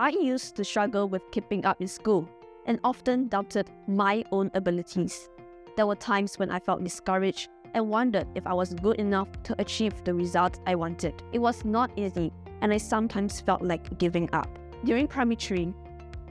I used to struggle with keeping up in school and often doubted my own abilities. There were times when I felt discouraged and wondered if I was good enough to achieve the results I wanted. It was not easy, and I sometimes felt like giving up. During primary 3,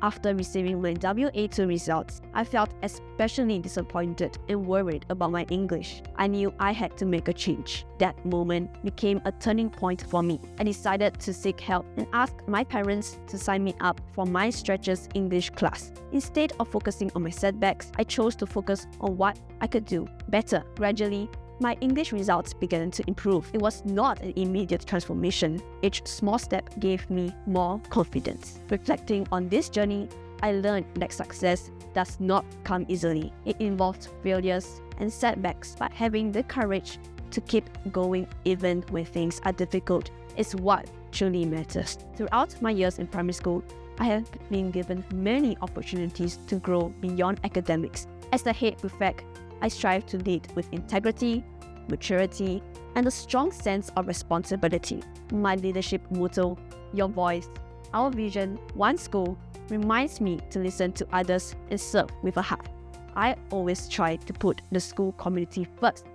after receiving my WA2 results, I felt especially disappointed and worried about my English. I knew I had to make a change. That moment became a turning point for me. I decided to seek help and ask my parents to sign me up for my Stretches English class. Instead of focusing on my setbacks, I chose to focus on what I could do better. Gradually, my English results began to improve. It was not an immediate transformation. Each small step gave me more confidence. Reflecting on this journey, I learned that success does not come easily. It involves failures and setbacks, but having the courage to keep going even when things are difficult is what truly matters. Throughout my years in primary school, I have been given many opportunities to grow beyond academics. As the head prefect, I strive to lead with integrity, maturity, and a strong sense of responsibility. My leadership motto, "Your voice, our vision, one school," reminds me to listen to others and serve with a heart. I always try to put the school community first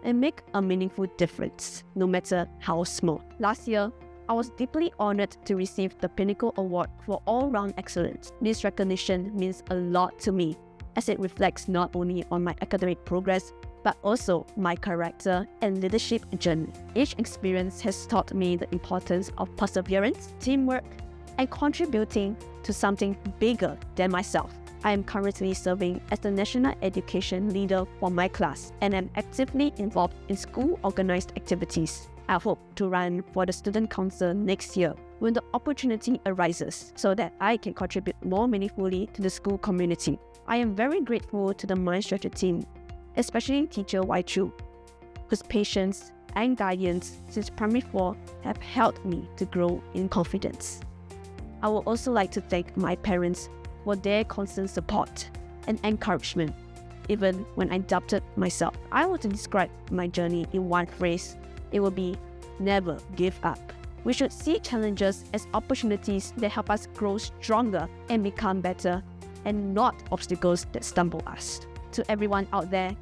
and make a meaningful difference, no matter how small. Last year, I was deeply honored to receive the Pinnacle Award for all-round excellence. This recognition means a lot to me, as it reflects not only on my academic progress, but also my character and leadership journey. Each experience has taught me the importance of perseverance, teamwork, and contributing to something bigger than myself. I am currently serving as the National Education Leader for my class, and am actively involved in school-organized activities. I hope to run for the Student Council next year when the opportunity arises, so that I can contribute more meaningfully to the school community. I am very grateful to the MindStretcher team, especially Teacher Wai Chu, whose patience and guidance since primary 4 have helped me to grow in confidence. I would also like to thank my parents for their constant support and encouragement, even when I doubted myself. I were to describe my journey in one phrase, it would be never give up. We should see challenges as opportunities that help us grow stronger and become better, and not obstacles that stumble us. To everyone out there,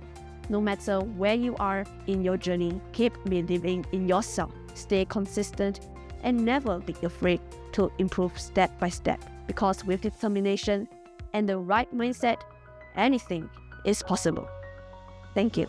no matter where you are in your journey, keep believing in yourself, stay consistent, and never be afraid to improve step by step. Because with determination and the right mindset, anything is possible. Thank you.